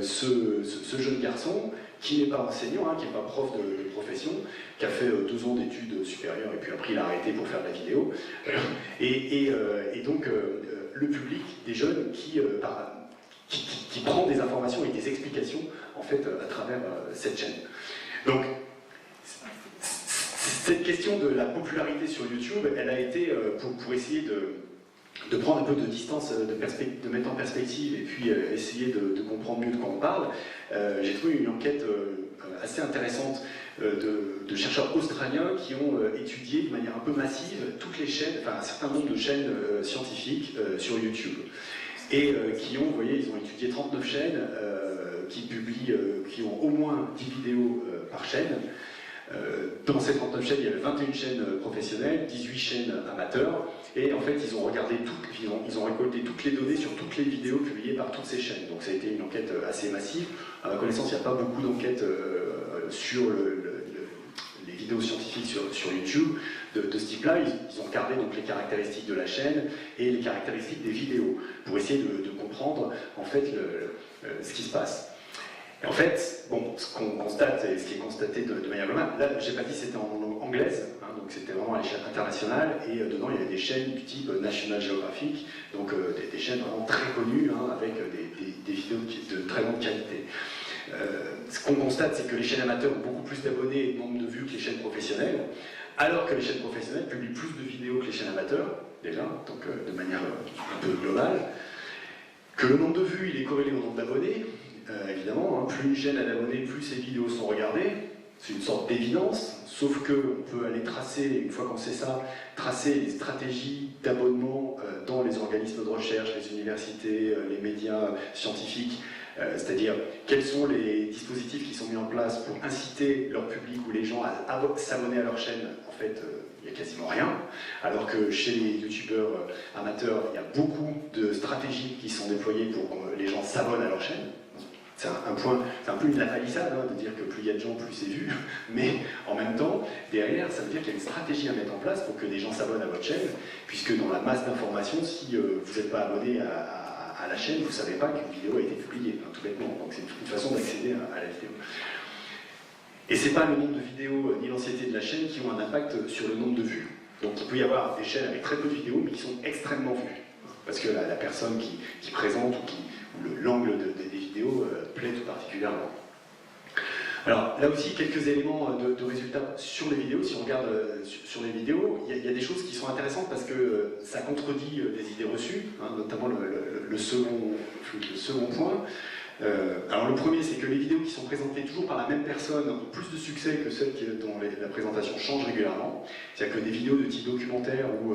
ce jeune garçon qui n'est pas enseignant, hein, qui n'est pas prof de profession, qui a fait 2 ans d'études supérieures et puis après il a arrêté pour faire de la vidéo. Et donc le public des jeunes qui prend des informations et des explications en fait à travers cette chaîne. Donc cette question de la popularité sur YouTube, elle a été pour essayer de prendre un peu de distance, de mettre en perspective et puis essayer de comprendre mieux de quoi on parle. J'ai trouvé une enquête assez intéressante de chercheurs australiens qui ont étudié de manière un peu massive toutes les chaînes, enfin un certain nombre de chaînes scientifiques sur YouTube. Et qui ont, vous voyez, ils ont étudié 39 chaînes qui publient, qui ont au moins 10 vidéos par chaîne. Dans ces 39 chaînes, il y avait 21 chaînes professionnelles, 18 chaînes amateurs, et en fait, ils ont regardé ils ont récolté toutes les données sur toutes les vidéos publiées par toutes ces chaînes. Donc ça a été une enquête assez massive. À ma connaissance, il n'y a pas beaucoup d'enquêtes sur les vidéos scientifiques sur YouTube de ce type-là. Ils ont regardé donc les caractéristiques de la chaîne et les caractéristiques des vidéos pour essayer de comprendre en fait ce qui se passe. Et en fait, bon, ce qu'on constate, et ce qui est constaté de manière globale, là, j'ai pas dit c'était en langue anglaise, hein, donc c'était vraiment à l'échelle internationale, et dedans il y avait des chaînes du type National Geographic, donc des chaînes vraiment très connues, hein, avec des vidéos de très grande qualité. Ce qu'on constate, c'est que les chaînes amateurs ont beaucoup plus d'abonnés et de nombre de vues que les chaînes professionnelles, alors que les chaînes professionnelles publient plus de vidéos que les chaînes amateurs, déjà, donc de manière un peu globale, que le nombre de vues il est corrélé au nombre d'abonnés. Évidemment, hein, plus une chaîne a d'abonnés, plus ses vidéos sont regardées. C'est une sorte d'évidence, sauf qu'on peut aller tracer, une fois qu'on sait ça, tracer les stratégies d'abonnement dans les organismes de recherche, les universités, les médias scientifiques, c'est-à-dire quels sont les dispositifs qui sont mis en place pour inciter leur public ou les gens à s'abonner à leur chaîne. En fait, il n'y a quasiment rien, alors que chez les youtubeurs amateurs, il y a beaucoup de stratégies qui sont déployées pour que les gens s'abonnent à leur chaîne. C'est un peu une lapalissade de dire que plus il y a de gens, plus c'est vu, mais en même temps, derrière, ça veut dire qu'il y a une stratégie à mettre en place pour que des gens s'abonnent à votre chaîne, puisque dans la masse d'informations, si vous n'êtes pas abonné à la chaîne, vous ne savez pas qu'une vidéo a été publiée, tout bêtement. Donc c'est une façon d'accéder à la vidéo. Et c'est pas le nombre de vidéos ni l'ancienneté de la chaîne qui ont un impact sur le nombre de vues. Donc il peut y avoir des chaînes avec très peu de vidéos, mais qui sont extrêmement vues. Parce que la personne qui présente ou l'angle des vidéos plaît tout particulièrement. Alors là aussi, quelques éléments de résultats sur les vidéos. Si on regarde sur les vidéos, il y a des choses qui sont intéressantes parce que ça contredit des idées reçues, notamment le second point. Alors le premier, c'est que les vidéos qui sont présentées toujours par la même personne ont plus de succès que celles dont la présentation change régulièrement. C'est-à-dire que des vidéos de type documentaire ou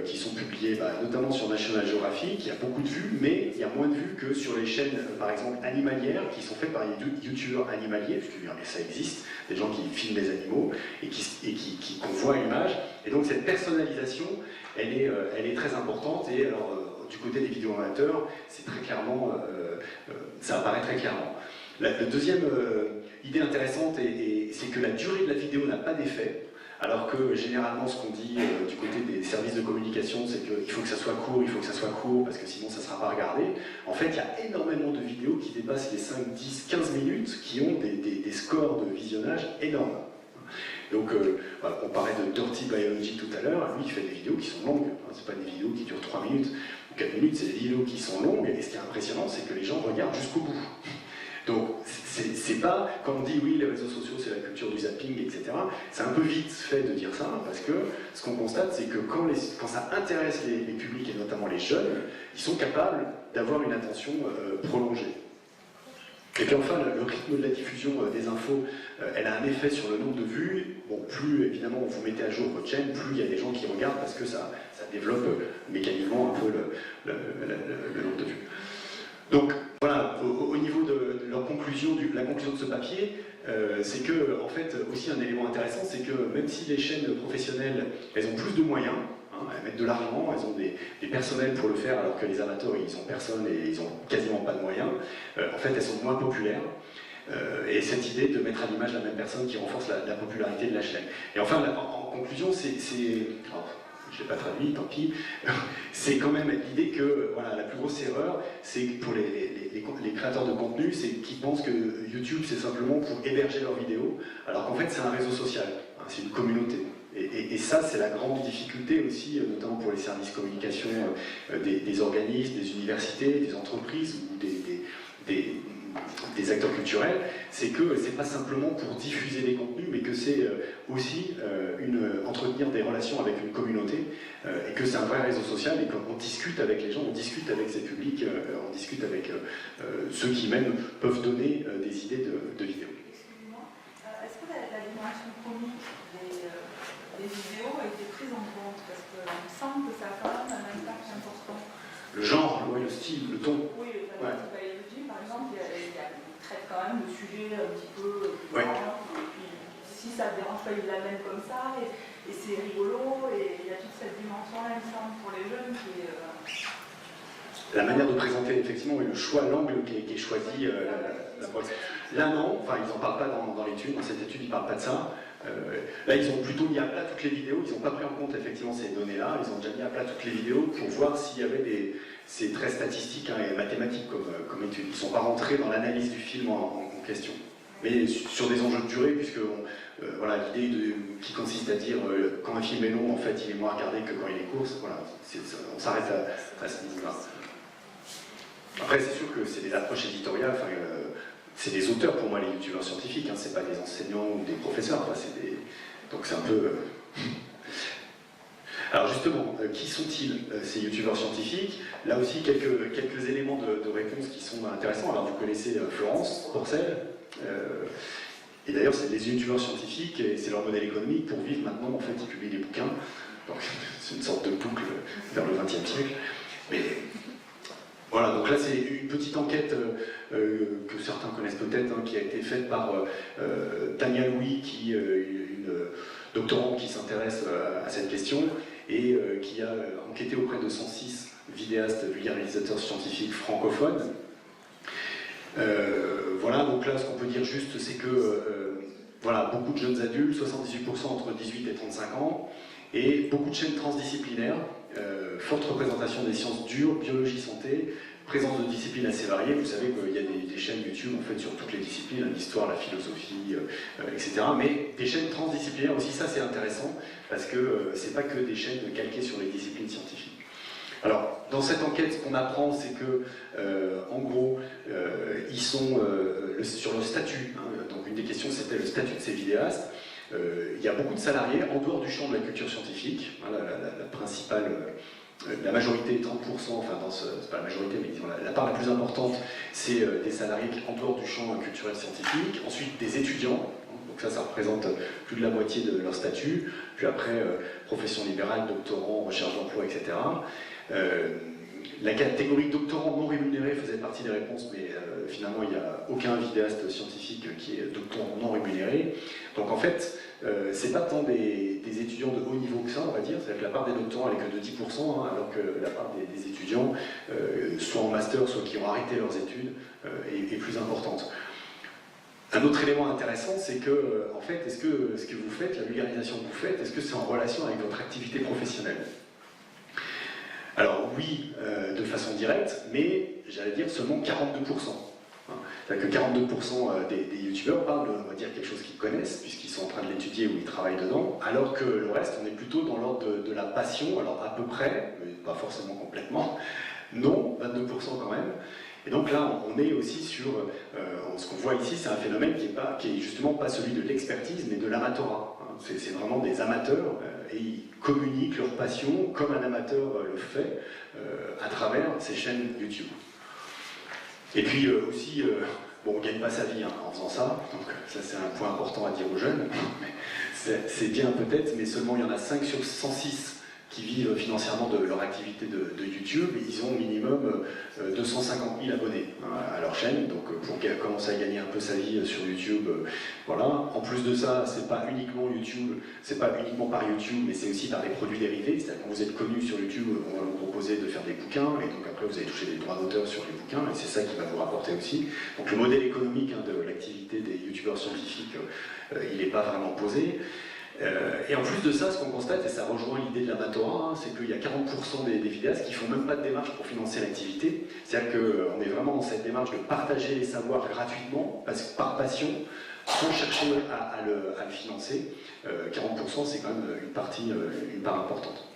qui sont publiées notamment sur National Geographic, il y a beaucoup de vues, mais il y a moins de vues que sur les chaînes, par exemple, animalières, qui sont faites par des youtubeurs animaliers, puisque ça existe, des gens qui filment les animaux et qu'on voit à l'image. Et donc cette personnalisation, elle est très importante. Et alors, du côté des vidéos amateurs, c'est très clairement, ça apparaît très clairement. La deuxième idée intéressante, c'est que la durée de la vidéo n'a pas d'effet, alors que généralement ce qu'on dit du côté des services de communication, c'est qu'il faut que ça soit court, parce que sinon ça ne sera pas regardé. En fait, il y a énormément de vidéos qui dépassent les 5, 10, 15 minutes, qui ont des scores de visionnage énormes. Donc, on parlait de Dirty Biology tout à l'heure, lui il fait des vidéos qui sont longues, c'est pas des vidéos qui durent 3 minutes ou 4 minutes, c'est des vidéos qui sont longues, et ce qui est impressionnant, c'est que les gens regardent jusqu'au bout. Donc, c'est pas, quand on dit oui, les réseaux sociaux c'est la culture du zapping, etc., c'est un peu vite fait de dire ça, parce que ce qu'on constate, c'est que quand ça intéresse les publics, et notamment les jeunes, ils sont capables d'avoir une attention prolongée. Et puis enfin, le rythme de la diffusion des infos, elle a un effet sur le nombre de vues. Bon, plus évidemment vous mettez à jour votre chaîne, plus il y a des gens qui regardent parce que ça développe mécaniquement un peu le nombre de vues. Donc voilà, au niveau de leur conclusion, la conclusion de ce papier, c'est que, en fait, aussi un élément intéressant, c'est que même si les chaînes professionnelles, elles ont plus de moyens, elles mettent de l'argent, elles ont des personnels pour le faire, alors que les amateurs, ils ont personne et ils ont quasiment pas de moyens. En fait, elles sont moins populaires. Et cette idée de mettre à l'image la même personne qui renforce la popularité de la chaîne. Et enfin, en conclusion, je ne l'ai pas traduit, tant pis, c'est quand même l'idée que voilà, la plus grosse erreur, c'est pour les créateurs de contenu, c'est qu'ils pensent que YouTube, c'est simplement pour héberger leurs vidéos, alors qu'en fait, c'est un réseau social, c'est une communauté. Et ça, c'est la grande difficulté aussi, notamment pour les services communication des organismes, des universités, des entreprises ou des acteurs culturels, c'est que c'est pas simplement pour diffuser des contenus, mais que c'est aussi entretenir des relations avec une communauté, et que c'est un vrai réseau social, et qu'on discute avec les gens, on discute avec ses publics, on discute avec ceux qui même peuvent donner des idées de vidéos. Excusez-moi, est-ce que la dimension comique des vidéos a été prise en compte? Parce qu'il me semble que ça a quand même un impact important. Le genre, le style, le ton. Oui, par exemple, il traite quand même de sujets un petit peu plus ouais. et puis si ça ne dérange pas, il l'amène comme ça, et c'est rigolo, et il y a toute cette dimension-là, il me semble, pour les jeunes qui est... La manière de présenter, effectivement, et le choix, l'angle qui est choisi, là non, enfin ils n'en parlent pas dans l'étude, dans cette étude ils ne parlent pas de ça. Là ils ont plutôt mis à plat toutes les vidéos, ils n'ont pas pris en compte effectivement ces données-là, ils ont déjà mis à plat toutes les vidéos pour voir s'il y avait c'est très statistique et mathématique comme étude. Ils ne sont pas rentrés dans l'analyse du film en question. Mais sur des enjeux de durée, puisque voilà, l'idée qui consiste à dire quand un film est long, en fait il est moins regardé que quand il est court, voilà, on s'arrête à ce niveau-là. Après, c'est sûr que c'est des approches éditoriales, c'est des auteurs pour moi, les youtubeurs scientifiques, c'est pas des enseignants ou des professeurs, donc c'est un peu... Alors justement, qui sont-ils ces youtubeurs scientifiques? Là aussi, quelques éléments de réponse qui sont intéressants. Alors vous connaissez Florence Porcel, Et d'ailleurs, c'est les youtubeurs scientifiques, et c'est leur modèle économique pour vivre maintenant, en fait, ils publient des bouquins. Donc c'est une sorte de boucle vers le XXe siècle. Mais voilà, donc là c'est une petite enquête que certains connaissent peut-être, hein, qui a été faite par Tania Louis, une doctorante qui s'intéresse à cette question, et qui a enquêté auprès de 106 vidéastes vulgarisateurs scientifiques francophones. Voilà, donc là ce qu'on peut dire juste, c'est que voilà, beaucoup de jeunes adultes, 78% entre 18 et 35 ans, et beaucoup de chaînes transdisciplinaires, forte représentation des sciences dures, biologie, santé, présence de disciplines assez variées. Vous savez qu'il y a des chaînes YouTube en fait sur toutes les disciplines, l'histoire, la philosophie, etc. Mais des chaînes transdisciplinaires aussi, ça c'est intéressant, parce que c'est pas que des chaînes calquées sur les disciplines scientifiques. Alors, dans cette enquête, ce qu'on apprend, c'est que, en gros, ils sont sur le statut. Hein, donc, une des questions, c'était le statut de ces vidéastes. Il y a beaucoup de salariés en dehors du champ de la culture scientifique. Hein, la principale, la majorité, 30%, enfin, c'est pas la majorité, mais disons, la part la plus importante, c'est des salariés en dehors du champ culturel scientifique. Ensuite, des étudiants. Donc ça représente plus de la moitié de leur statut. Puis après, profession libérale, doctorant, recherche d'emploi, etc. La catégorie doctorant non rémunéré faisait partie des réponses, mais finalement il n'y a aucun vidéaste scientifique qui est doctorant non rémunéré. Donc en fait, c'est pas tant des étudiants de haut niveau que ça, on va dire. C'est-à-dire que la part des doctorants elle est que de 10%, hein, alors que la part des étudiants, soit en master, soit qui ont arrêté leurs études, est plus importante. Un autre élément intéressant, c'est que, en fait, est-ce que ce que vous faites, la vulgarisation que vous faites, est-ce que c'est en relation avec votre activité professionnelle ? Alors oui, de façon directe, mais j'allais dire seulement 42%. C'est-à-dire que 42% des youtubeurs parlent de, on va dire, quelque chose qu'ils connaissent, puisqu'ils sont en train de l'étudier ou ils travaillent dedans, alors que le reste, on est plutôt dans l'ordre de la passion, alors à peu près, mais pas forcément complètement, non, 22% quand même. Et donc là, on est aussi sur, ce qu'on voit ici, c'est un phénomène qui est justement pas celui de l'expertise, mais de l'amatorat. C'est vraiment des amateurs, et ils communiquent leur passion comme un amateur le fait, à travers ces chaînes YouTube. Et puis aussi, bon, on ne gagne pas sa vie en faisant ça, donc ça c'est un point important à dire aux jeunes, c'est bien peut-être, mais seulement il y en a 5 sur 106 qui vivent financièrement de leur activité de YouTube, et ils ont au minimum 250 000 abonnés à leur chaîne, donc pour commencer à gagner un peu sa vie sur YouTube, voilà. En plus de ça, c'est pas uniquement YouTube, c'est pas uniquement par YouTube, mais c'est aussi par des produits dérivés, c'est-à-dire quand vous êtes connu sur YouTube, on va vous proposer de faire des bouquins, et donc après vous allez toucher des droits d'auteur sur les bouquins, et c'est ça qui va vous rapporter aussi. Donc le modèle économique de l'activité des youtubeurs scientifiques, il n'est pas vraiment posé. Et en plus de ça, ce qu'on constate, et ça rejoint l'idée de l'amatorat, hein, c'est qu'il y a 40% des vidéastes qui ne font même pas de démarche pour financer l'activité. C'est-à-dire qu'on est vraiment dans cette démarche de partager les savoirs gratuitement, par passion, sans chercher à le financer. 40%, c'est quand même une part importante.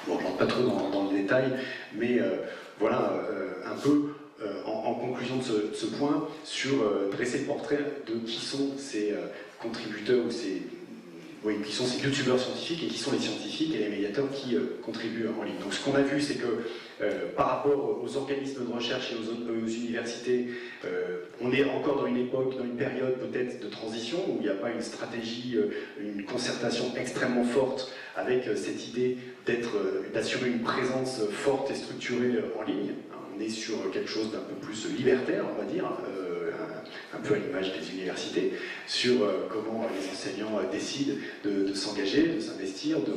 Bon, je ne rentre pas trop dans le détail, mais voilà un peu en conclusion de ce point, sur dresser le portrait de qui sont ces contributeurs ou qui sont ces youtubeurs scientifiques et qui sont les scientifiques et les médiateurs qui contribuent en ligne. Donc ce qu'on a vu, c'est que par rapport aux organismes de recherche et aux universités, on est encore dans une époque, dans une période peut-être de transition où il n'y a pas une stratégie, une concertation extrêmement forte avec cette idée d'assurer une présence forte et structurée en ligne. On est sur quelque chose d'un peu plus libertaire, on va dire, un peu à l'image des universités, sur comment les enseignants décident de s'engager, de s'investir, de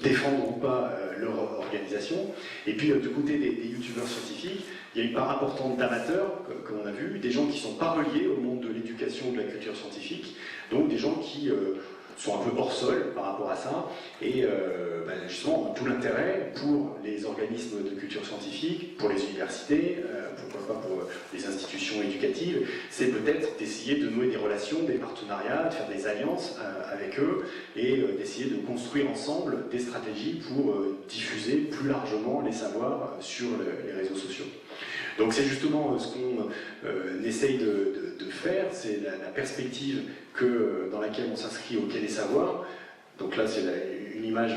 défendre ou pas leur organisation. Et puis du côté des youtubeurs scientifiques, il y a une part importante d'amateurs, comme on a vu, des gens qui ne sont pas reliés au monde de l'éducation ou de la culture scientifique, donc des gens qui sont un peu hors sol par rapport à ça, et justement tout l'intérêt pour les organismes de culture scientifique, pour les universités, pourquoi pas pour les institutions éducatives, c'est peut-être d'essayer de nouer des relations, des partenariats, de faire des alliances avec eux, et d'essayer de construire ensemble des stratégies pour diffuser plus largement les savoirs sur les réseaux sociaux. Donc c'est justement ce qu'on essaye de faire, c'est la perspective dans laquelle on s'inscrit au Quai des Savoirs. Donc là c'est une image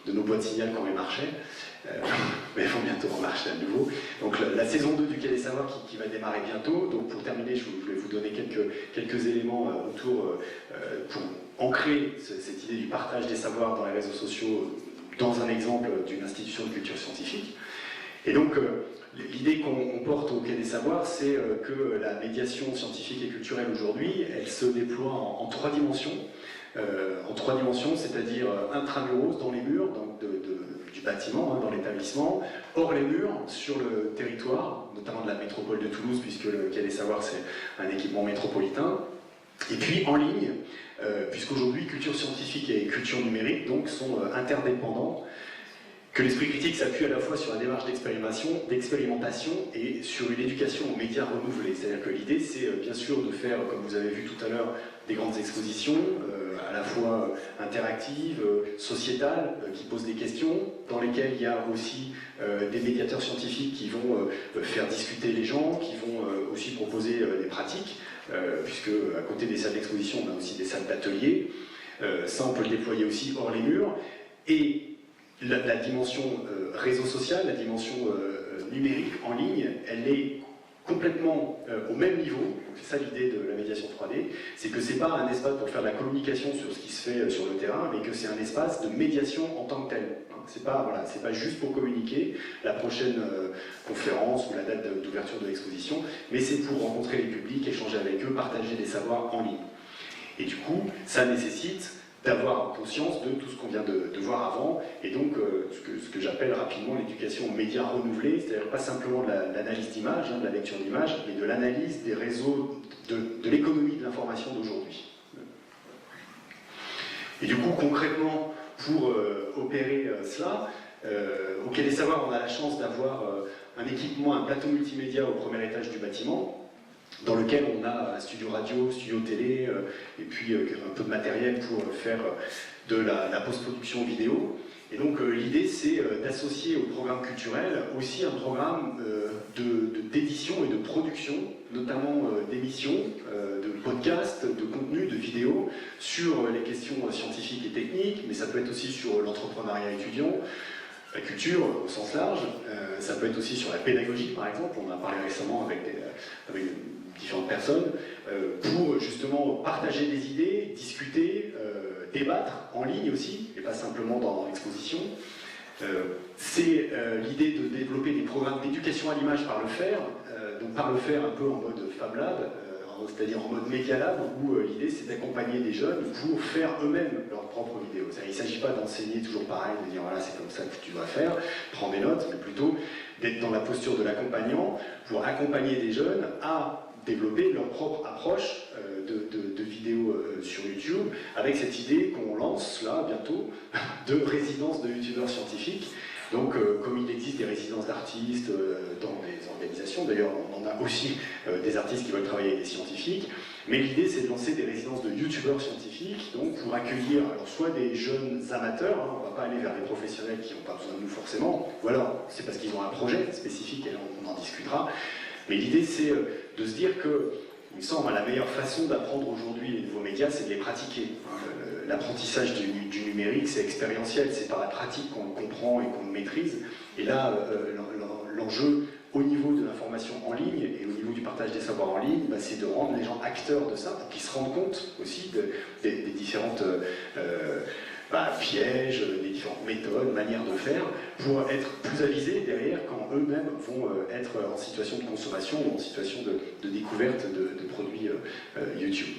de nos boîtes signal quand on les marchait. mais elles vont bientôt remarcher à nouveau. Donc la saison 2 du Quai des Savoirs qui va démarrer bientôt. Donc pour terminer, je voulais vous donner quelques éléments autour pour ancrer cette idée du partage des savoirs dans les réseaux sociaux dans un exemple d'une institution de culture scientifique. Et donc l'idée qu'on porte au Quai des Savoirs, c'est que la médiation scientifique et culturelle aujourd'hui, elle se déploie en 3 dimensions. En 3 dimensions, c'est-à-dire intramuros dans les murs donc du bâtiment, dans l'établissement, hors les murs, sur le territoire, notamment de la métropole de Toulouse, puisque le Quai des Savoirs c'est un équipement métropolitain, et puis en ligne, puisqu'aujourd'hui culture scientifique et culture numérique donc, sont interdépendants, que l'esprit critique s'appuie à la fois sur la démarche d'expérimentation et sur une éducation aux médias renouvelés. C'est-à-dire que l'idée, c'est bien sûr de faire, comme vous avez vu tout à l'heure, des grandes expositions, à la fois interactives, sociétales, qui posent des questions, dans lesquelles il y a aussi des médiateurs scientifiques qui vont faire discuter les gens, qui vont aussi proposer des pratiques, puisque à côté des salles d'exposition, on a aussi des salles d'atelier. Ça, on peut le déployer aussi hors les murs. Et la dimension réseau social, la dimension numérique en ligne, elle est complètement au même niveau. C'est ça l'idée de la médiation 3D, c'est que c'est pas un espace pour faire de la communication sur ce qui se fait sur le terrain, mais que c'est un espace de médiation en tant que tel. C'est pas juste pour communiquer la prochaine conférence ou la date d'ouverture de l'exposition, mais c'est pour rencontrer les publics, échanger avec eux, partager des savoirs en ligne. Et du coup, ça nécessite d'avoir conscience de tout ce qu'on vient de voir avant, et donc ce que j'appelle rapidement l'éducation aux médias renouvelés, c'est-à-dire pas simplement de l'analyse d'images, de la lecture d'images, mais de l'analyse des réseaux, de l'économie de l'information d'aujourd'hui. Et du coup, concrètement, pour opérer cela, au Quai des Savoirs, on a la chance d'avoir un équipement, un plateau multimédia au premier étage du bâtiment, dans lequel on a un studio radio, studio télé, et puis un peu de matériel pour faire de la post-production vidéo. Et donc l'idée, c'est d'associer au programme culturel aussi un programme d'édition et de production, notamment d'émissions, de podcasts, de contenus, de vidéos, sur les questions scientifiques et techniques, mais ça peut être aussi sur l'entrepreneuriat étudiant, la culture au sens large, ça peut être aussi sur la pédagogie par exemple, on a parlé récemment avec différentes personnes, pour justement partager des idées, discuter, débattre en ligne aussi, et pas simplement dans l'exposition. C'est l'idée de développer des programmes d'éducation à l'image par le faire, donc par le faire un peu en mode Fab Lab, c'est-à-dire en mode Media Lab, où l'idée c'est d'accompagner des jeunes pour faire eux-mêmes leurs propres vidéos. Il ne s'agit pas d'enseigner toujours pareil, de dire voilà c'est comme ça que tu dois faire, prends des notes, mais plutôt d'être dans la posture de l'accompagnant pour accompagner des jeunes à développer leur propre approche de vidéos sur YouTube, avec cette idée qu'on lance là bientôt de résidence de youtubeurs scientifiques. Donc comme il existe des résidences d'artistes dans des organisations, d'ailleurs on en a aussi des artistes qui veulent travailler avec des scientifiques, mais l'idée c'est de lancer des résidences de youtubeurs scientifiques, donc pour accueillir alors, soit des jeunes amateurs, on ne va pas aller vers des professionnels qui n'ont pas besoin de nous forcément, ou alors c'est parce qu'ils ont un projet spécifique et là on en discutera. Mais l'idée, c'est de se dire que, il me semble, la meilleure façon d'apprendre aujourd'hui les nouveaux médias, c'est de les pratiquer. L'apprentissage du numérique, c'est expérientiel, c'est par la pratique qu'on le comprend et qu'on le maîtrise. Et là, l'enjeu au niveau de l'information en ligne et au niveau du partage des savoirs en ligne, c'est de rendre les gens acteurs de ça, pour qu'ils se rendent compte aussi des différentes pièges, des différentes méthodes, manières de faire, pour être plus avisés derrière quand eux-mêmes vont être en situation de consommation ou en situation de découverte de produits YouTube.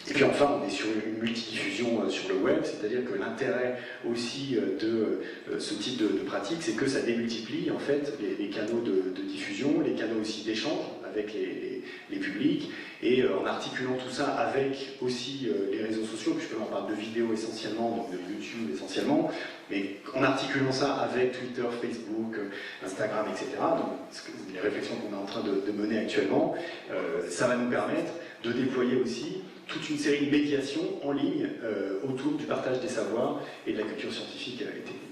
Et puis enfin, on est sur une multidiffusion sur le web, c'est-à-dire que l'intérêt aussi de ce type de pratique, c'est que ça démultiplie en fait les canaux de diffusion, les canaux aussi d'échange avec les publics, et en articulant tout ça avec aussi les réseaux sociaux, puisque là on parle de vidéos essentiellement, donc de YouTube essentiellement, mais en articulant ça avec Twitter, Facebook, Instagram, etc., donc les réflexions qu'on est en train de mener actuellement, ça va nous permettre de déployer aussi toute une série de médiations en ligne autour du partage des savoirs et de la culture scientifique et technique.